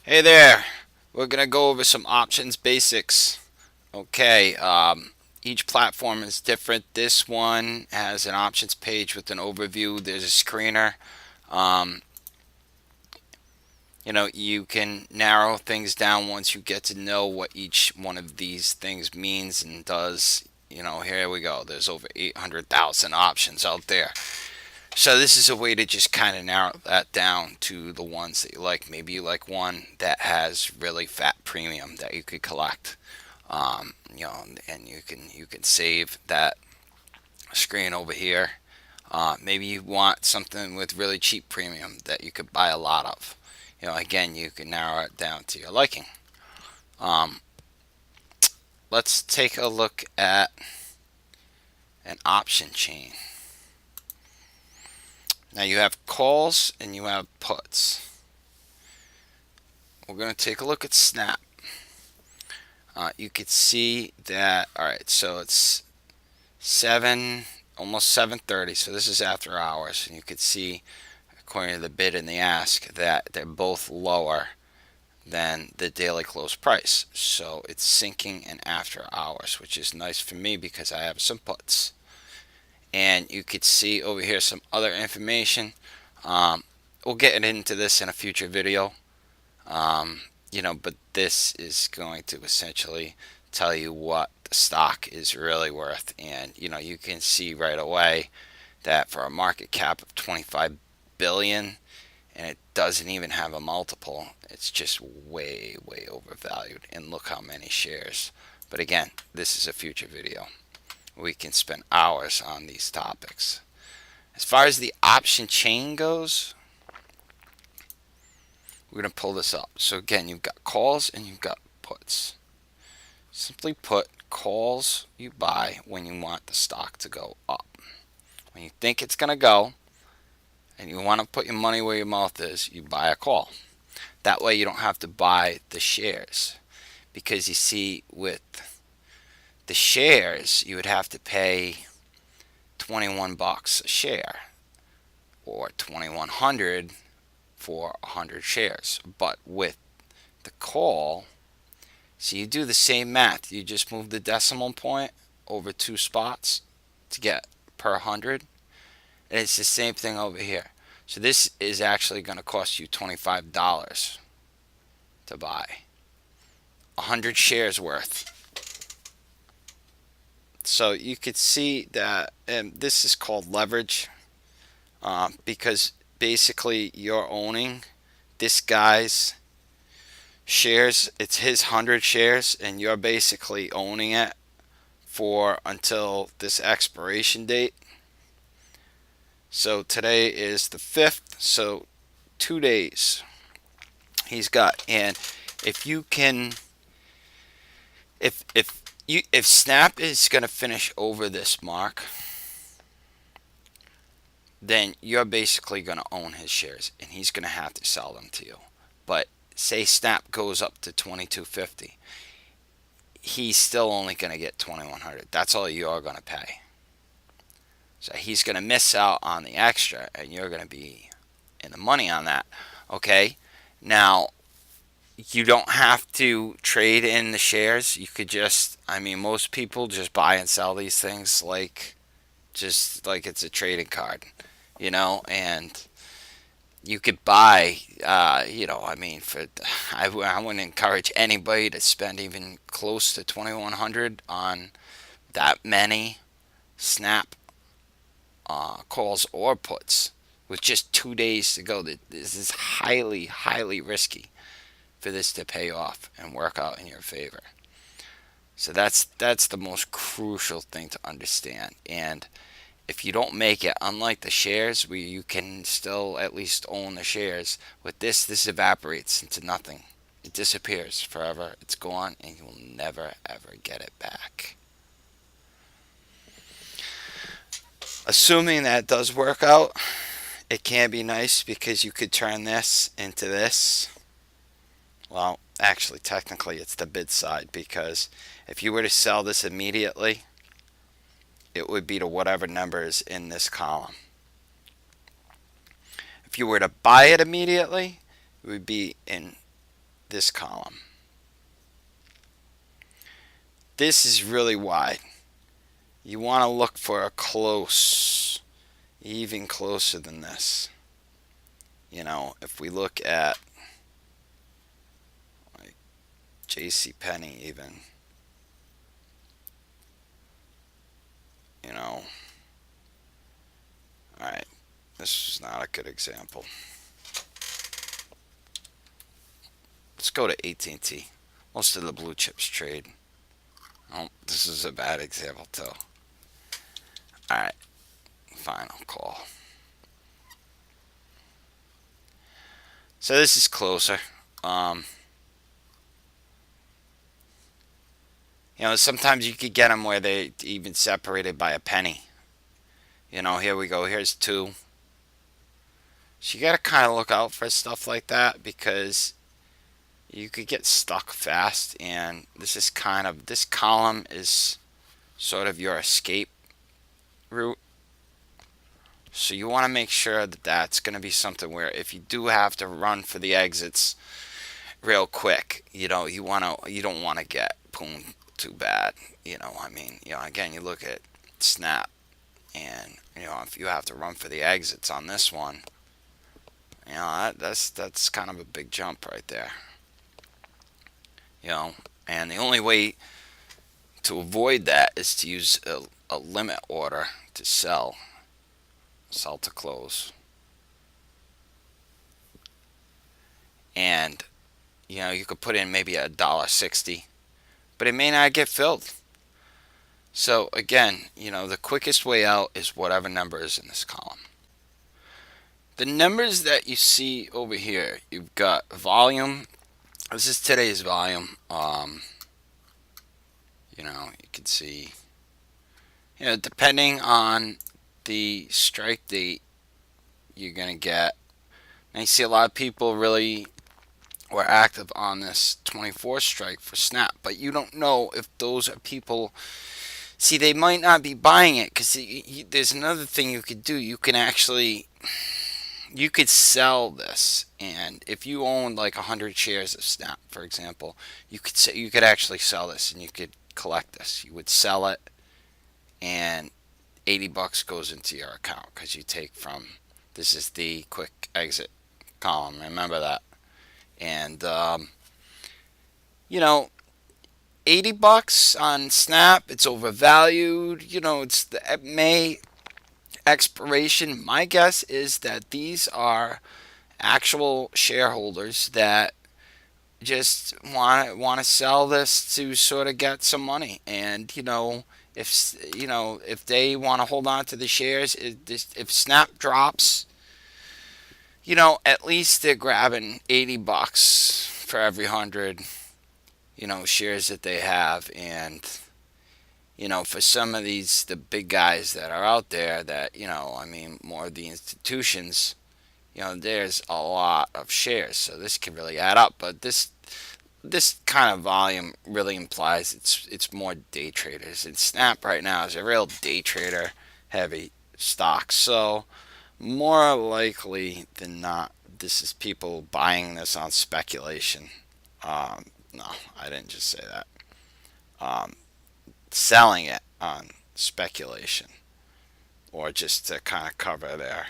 Hey there, we're gonna go over some options basics. Okay, each platform is different. This one has an options page with an overview. There's a screener. Um, you can narrow things down once you get to know what each one of these things means and does. Here we go. There's over 800,000 options out there. So this is a way to just kind of narrow that down to the ones that you like. Maybe you like one that has really fat premium that you could collect. And you can save that screen over here. Maybe you want something with really cheap premium that you could buy a lot of. Again, you can narrow it down to your liking. Um, let's take a look at an option chain. Now you have calls and you have puts. We're going to take a look at Snap. You could see that. All right, so it's 7, almost 7:30. So this is after hours, and you could see, according to the bid and the ask, that they're both lower than the daily close price. So it's sinking in after hours, which is nice for me because I have some puts. And you could see over here some other information. Um, we'll get into this in a future video. But this is going to essentially tell you what the stock is really worth. And, you can see right away that for a market cap of 25 billion and it doesn't even have a multiple, it's just way, way overvalued. And look how many shares. But again, this is a future video. We can spend hours on these topics. As far as the option chain goes, we're going to pull this up. So again, you've got calls and you've got puts. Simply put, calls you buy when you want the stock to go up. When you think it's going to go and you want to put your money where your mouth is, you buy a call. That way you don't have to buy the shares. Because you see, with the shares, you would have to pay 21 bucks a share or 2100 for 100 shares. But with the call, so you do the same math. You just move the decimal point over 2 spots to get per 100. And it's the same thing over here. So this is actually going to cost you $25 to buy 100 shares worth. So you could see that, and this is called leverage, because basically you're owning this guy's shares. It's his 100 shares, and you're basically owning it for until this expiration date. So today is the 5th, so 2 days he's got. And if you can, if Snap is going to finish over this mark, then you're basically going to own his shares, and he's going to have to sell them to you. But say Snap goes up to 2250, he's still only going to get 2100. That's all you're going to pay. So he's going to miss out on the extra, and you're going to be in the money on that. Okay? Now, you don't have to trade in the shares. You could just, most people just buy and sell these things just like it's a trading card, and you could buy, I wouldn't encourage anybody to spend even close to 2100 on that many Snap calls or puts with just 2 days to go. This is highly, highly risky for this to pay off and work out in your favor. So that's the most crucial thing to understand. And if you don't make it, unlike the shares where you can still at least own the shares, with this evaporates into nothing. It disappears forever. It's gone, and you will never ever get it back. Assuming that does work out, it can be nice because you could turn this into this. Well, actually, technically, it's the bid side, because if you were to sell this immediately, it would be to whatever number is in this column. If you were to buy it immediately, it would be in this column. This is really wide. You want to look for a close, even closer than this. You know, if we look at like J.C. Penney, even, you know, all right, this is not a good example. Let's go to AT&T. Most of the blue chips trade. Oh, this is a bad example too. All right, final call. So this is closer. You know, sometimes you could get them where they even separated by a penny. You know, here we go. Here's 2. So you got to kind of look out for stuff like that because you could get stuck fast. And this column is sort of your escape route. So you want to make sure that that's going to be something where if you do have to run for the exits real quick, you know, you don't want to get pwned too bad. You know, I mean, you know, again, you look at Snap, and you know, if you have to run for the exits on this one, you know, that's kind of a big jump right there. You know, and the only way to avoid that is to use a limit order to sell to close. And you know, you could put in maybe $1.60, but it may not get filled. So again, you know, the quickest way out is whatever number is in this column. The numbers that you see over here, you've got volume. This is today's volume. You know, you can see, you know, depending on the strike date you're going to get. And you see a lot of people really were active on this 24 strike for Snap, but you don't know if those are people. See, they might not be buying it because there's another thing you could do. You could sell this, and if you own like 100 shares of Snap, for example, you could actually sell this and you could collect this. You would sell it, and $80 goes into your account because you take from. This is the quick exit column. Remember that. And you know, $80 on Snap. It's overvalued. You know, it's the May expiration. My guess is that these are actual shareholders that just want to sell this to sort of get some money. And you know, if they want to hold on to the shares, if Snap drops, you know, at least they're grabbing $80 for every 100, you know, shares that they have. And you know, for some of the big guys that are out there that, you know, I mean, more of the institutions, you know, there's a lot of shares, so this can really add up. But this kind of volume really implies it's more day traders, and Snap right now is a real day trader heavy stock. So more likely than not, this is people buying this on speculation. No, I didn't just say that. Selling it on speculation, or just to kind of cover their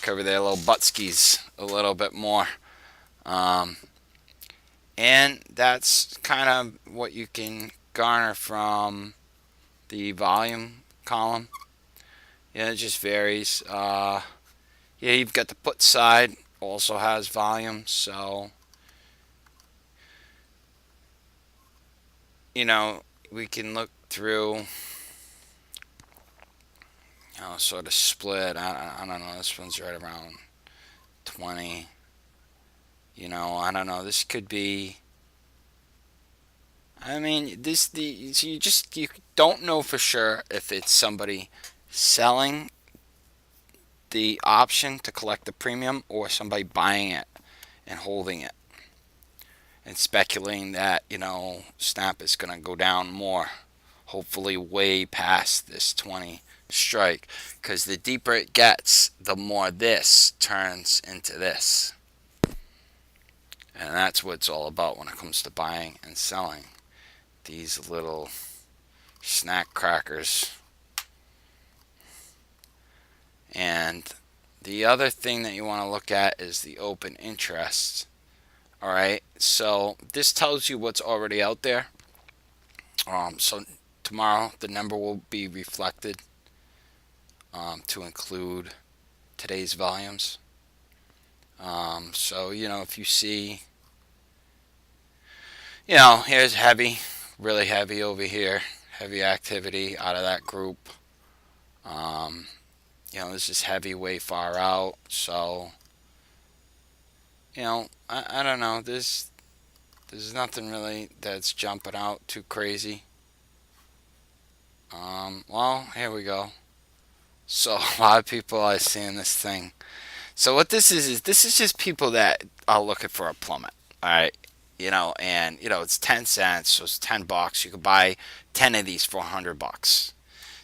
little buttskis a little bit more. And that's kind of what you can garner from the volume column. Yeah, it just varies. Yeah, you've got the put side also has volume, so you know, we can look through, you know, sort of split. I don't know. This one's right around 20. You know, I don't know. This could be. I mean, so you don't know for sure if it's somebody selling the option to collect the premium or somebody buying it and holding it and speculating that, you know, Snap is going to go down more, hopefully way past this 20 strike, because the deeper it gets, the more this turns into this. And that's what it's all about when it comes to buying and selling these little snack crackers. And the other thing that you want to look at is the open interest. All right, so this tells you what's already out there. So tomorrow the number will be reflected to include today's volumes. So if you see, here's heavy, really heavy over here, heavy activity out of that group. Um, this is heavy way far out. So I don't know. There's nothing really that's jumping out too crazy. Well, here we go. So a lot of people are seeing this thing. So what this is this is just people that are looking for a plummet. All right, and it's 10 cents, so it's $10. You could buy 10 of these for $100.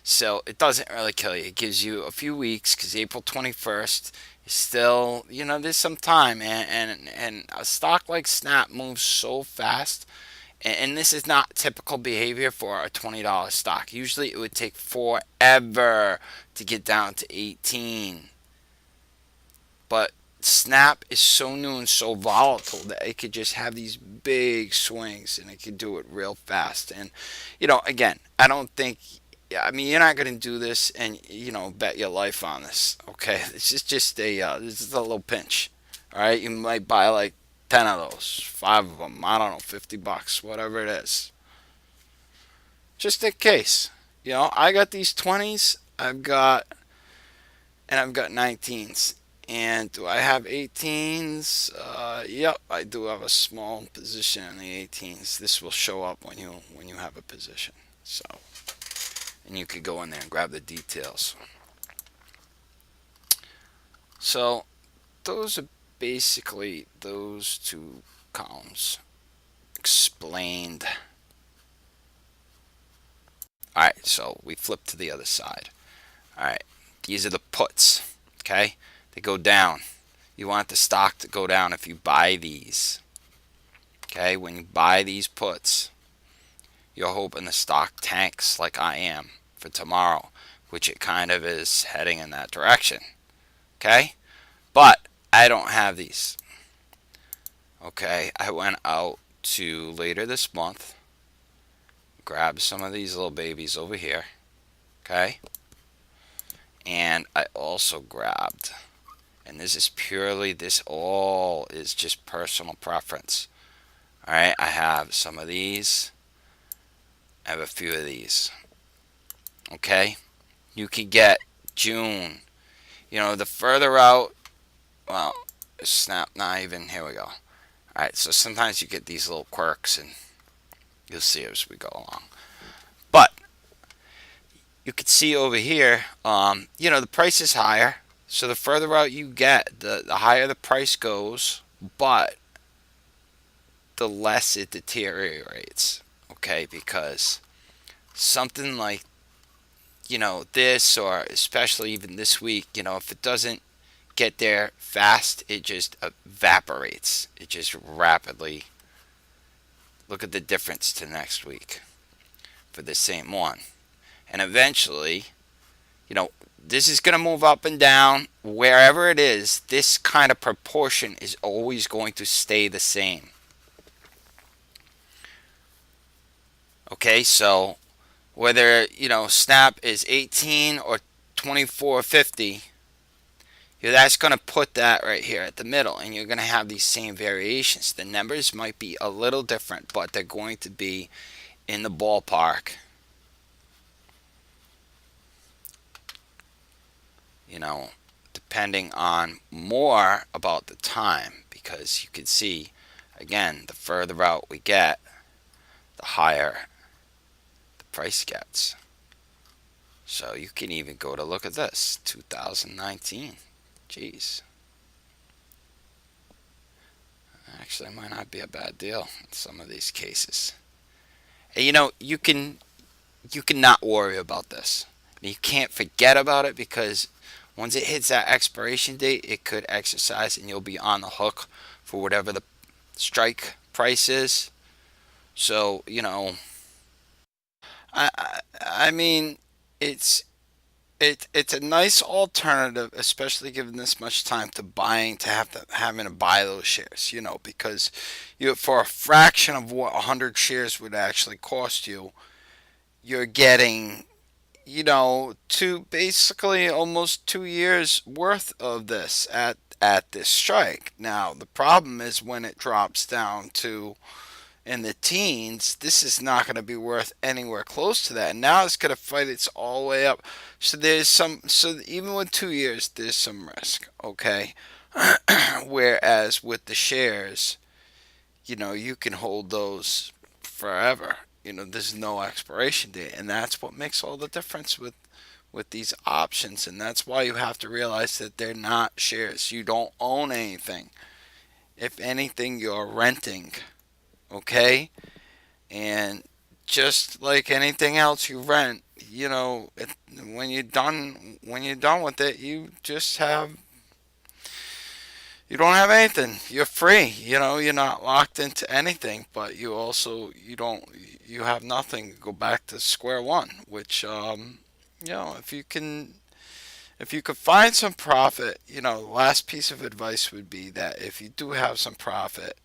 So it doesn't really kill you. It gives you a few weeks because April 21st is still, there's some time, and a stock like Snap moves so fast. And this is not typical behavior for a $20 stock. Usually it would take forever to get down to 18. But Snap is so new and so volatile that it could just have these big swings and it could do it real fast. And, again, I don't think, you're not going to do this and, bet your life on this. Okay. This is just this is a little pinch. All right. You might buy like 10 of those, 5 of them, I don't know, $50, whatever it is. Just in case. I got these 20s, I've got 19s. And do I have 18s? Yep, I do have a small position in the 18s. This will show up when you have a position. So, and you could go in there and grab the details. So, those are basically those two columns explained. All right, so we flip to the other side. All right, these are the puts. Okay, they go down. You want the stock to go down if you buy these. Okay, when you buy these puts, you're hoping the stock tanks like I am for tomorrow, which it kind of is heading in that direction. Okay, but I don't have these. Okay, I went out to later this month, grabbed some of these little babies over here. Okay, and I also grabbed, and this all is just personal preference. All right, I have some of these, I have a few of these. Okay, you can get June, the further out, well, Snap, not even, here we go. Alright, so sometimes you get these little quirks, and you'll see as we go along. But you can see over here, the price is higher. So the further out you get, the higher the price goes, but the less it deteriorates. Okay, because something like, this, or especially even this week, if it doesn't get there fast, it just evaporates. It just rapidly. Look at the difference to next week for the same one. And eventually, this is going to move up and down. Wherever it is, this kind of proportion is always going to stay the same. Okay, so whether, Snap is 18 or 24.50, that's going to put that right here at the middle, and you're going to have these same variations. The numbers might be a little different, but they're going to be in the ballpark. Depending on more about the time, because you can see, again, the further out we get, the higher the price gets. So you can even go to look at this, 2019. Jeez. Actually, it might not be a bad deal in some of these cases. And you can not worry about this. You can't forget about it, because once it hits that expiration date, it could exercise and you'll be on the hook for whatever the strike price is. So, I mean, it's it's a nice alternative, especially given this much time to buying, to having to buy those shares, because for a fraction of what 100 shares would actually cost you, you're getting, to basically almost 2 years worth of this at this strike. Now, the problem is when it drops down to in the teens, this is not going to be worth anywhere close to that. And now it's going to fight its all the way up. So even with 2 years, there's some risk, okay? Whereas with the shares, you can hold those forever. There's no expiration date, and that's what makes all the difference with these options. And that's why you have to realize that they're not shares. You don't own anything. If anything, you're renting, okay? And just like anything else you rent, when you're done with it, you don't have anything. You're free. You're not locked into anything, but you have nothing. Go back to square one, which if you could find some profit, the last piece of advice would be that if you do have some profit,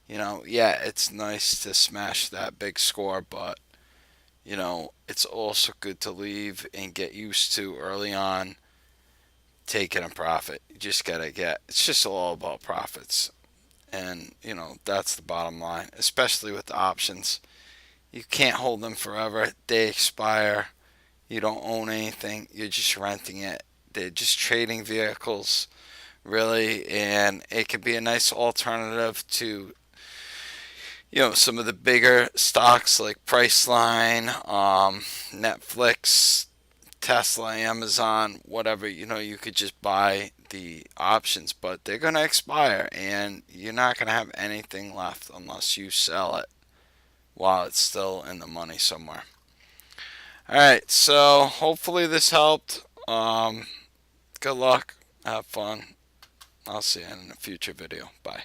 yeah, it's nice to smash that big score, but it's also good to leave and get used to early on taking a profit. You just gotta it's just all about profits. And, that's the bottom line, especially with the options. You can't hold them forever. They expire. You don't own anything. You're just renting it. They're just trading vehicles, really. And it could be a nice alternative to some of the bigger stocks like Priceline, Netflix, Tesla, Amazon, whatever. You could just buy the options, but they're going to expire and you're not going to have anything left unless you sell it while it's still in the money somewhere. All right, so hopefully this helped. Good luck. Have fun. I'll see you in a future video. Bye.